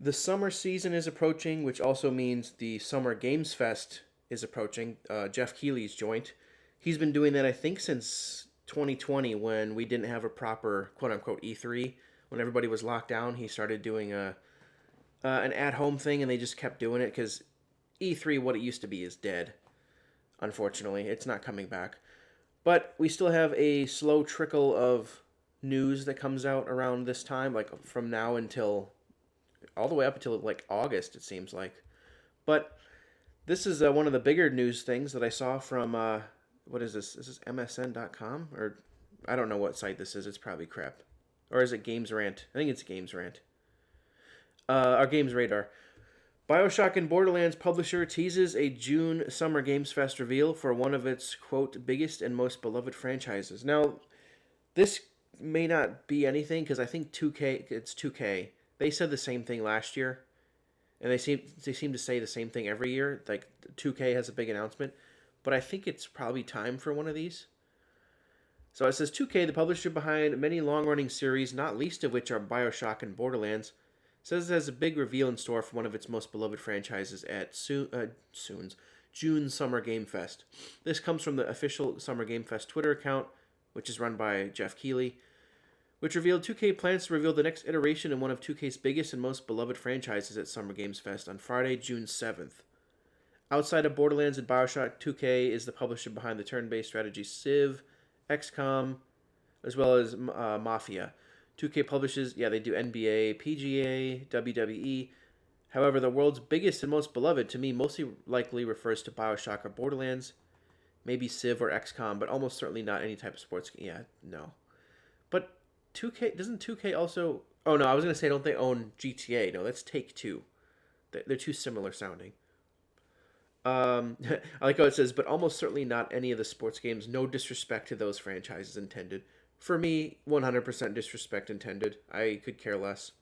The summer season is approaching, which also means the Summer Games Fest is approaching. Jeff Keighley's joint. He's been doing that, I think, since 2020 when we didn't have a proper quote unquote E3. When everybody was locked down, he started doing an at home thing, and they just kept doing it because E3, what it used to be, is dead. Unfortunately, it's not coming back. But we still have a slow trickle of news that comes out around this time, like from now until all the way up until like August, it seems like. But this is one of the bigger news things that I saw from what is this? Is this MSN.com or I don't know what site this is. It's probably crap, or is it Games Rant? I think it's Games Rant. Our Games Radar. Bioshock and Borderlands publisher teases a June Summer Games Fest reveal for one of its, quote, biggest and most beloved franchises. Now, this may not be anything because I think 2K, it's 2K. They said the same thing last year, and they seem to say the same thing every year. Like, 2K has a big announcement, but I think it's probably time for one of these. So it says 2K, the publisher behind many long-running series, not least of which are Bioshock and Borderlands, says it has a big reveal in store for one of its most beloved franchises at June Summer Game Fest. This comes from the official Summer Game Fest Twitter account, which is run by Jeff Keighley, which revealed 2K plans to reveal the next iteration in one of 2K's biggest and most beloved franchises at Summer Games Fest on Friday, June 7th. Outside of Borderlands and Bioshock, 2K is the publisher behind the turn-based strategy Civ, XCOM, as well as Mafia. 2K publishes, they do NBA, PGA, WWE. However, the world's biggest and most beloved, to me, mostly likely refers to Bioshock or Borderlands, maybe Civ or XCOM, but almost certainly not any type of sports game. Yeah, no. But 2K, doesn't 2K also... Oh, no, I was going to say, don't they own GTA? No, that's Take-Two. They're too similar sounding. I like how it says, but almost certainly not any of the sports games. No disrespect to those franchises intended. For me, 100% disrespect intended. I could care less.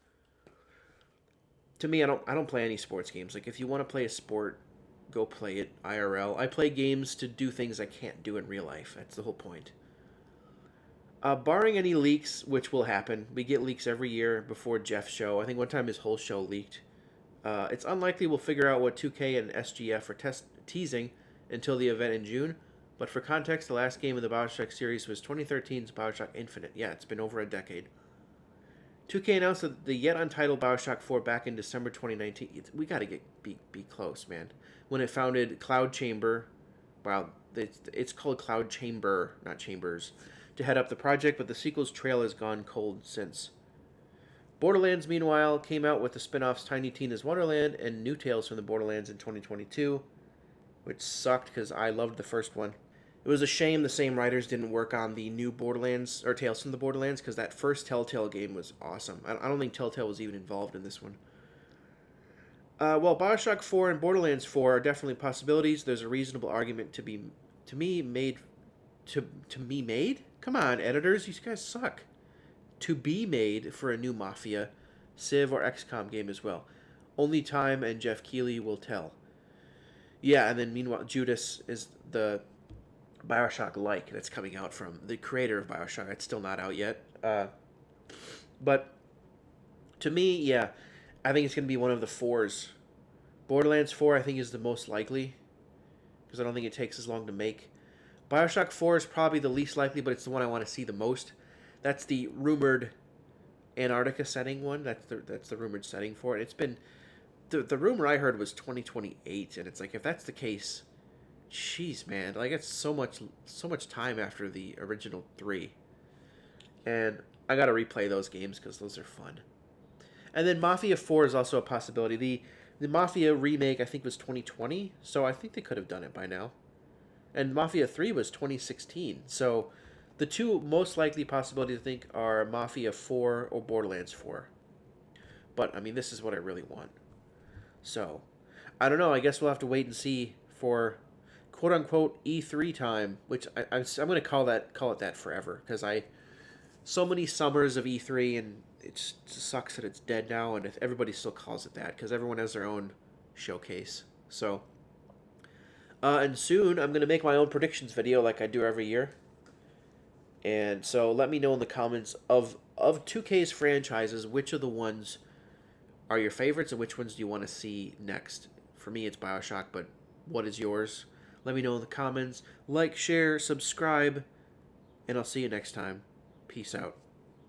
To me, I don't play any sports games. Like, if you want to play a sport, go play it IRL. I play games to do things I can't do in real life. That's the whole point. Barring any leaks, which will happen, we get leaks every year before Jeff's show. I think one time his whole show leaked. It's unlikely we'll figure out what 2K and SGF are teasing until the event in June. But for context, the last game of the Bioshock series was 2013's Bioshock Infinite. Yeah, it's been over a decade. 2K announced that the yet untitled Bioshock 4 back in December 2019. We gotta be close, man. When it founded Cloud Chamber, wow, it's called Cloud Chamber, not Chambers, to head up the project, but the sequel's trail has gone cold since. Borderlands, meanwhile, came out with the spin-offs Tiny Tina's Wonderland and New Tales from the Borderlands in 2022, which sucked because I loved the first one. It was a shame the same writers didn't work on the new Borderlands, or Tales from the Borderlands, because that first Telltale game was awesome. I don't think Telltale was even involved in this one. Well, Bioshock 4 and Borderlands 4 are definitely possibilities. There's a reasonable argument to be made. Come on, editors, you guys suck. To be made for a new Mafia, Civ, or XCOM game as well. Only time and Jeff Keighley will tell. Yeah, and then meanwhile, Judas is the Bioshock-like that's coming out from the creator of Bioshock. It's still not out yet. But to me, yeah, I think it's going to be one of the fours. Borderlands 4, I think, is the most likely because I don't think it takes as long to make. Bioshock 4 is probably the least likely, but it's the one I want to see the most. That's the rumored Antarctica setting one. That's the rumored setting for it. It's been the rumor I heard was 2028, and it's like if that's the case, jeez, man, like it's so much time after the original 3, and I gotta replay those games because those are fun. And then Mafia 4 is also a possibility. The Mafia remake I think was 2020, so I think they could have done it by now. And Mafia 3 was 2016, so the two most likely possibilities I think are Mafia 4 or Borderlands 4. But I mean, this is what I really want. So, I don't know. I guess we'll have to wait and see for quote unquote E3 time, which I'm going to call it that forever because so many summers of E3 and it just sucks that it's dead now, and if everybody still calls it that because everyone has their own showcase. So, and soon I'm going to make my own predictions video like I do every year. And so let me know in the comments of 2K's franchises which of the ones are your favorites and which ones do you want to see next? For me, it's Bioshock, but what is yours? Let me know in the comments. Like, share, subscribe, and I'll see you next time. Peace out.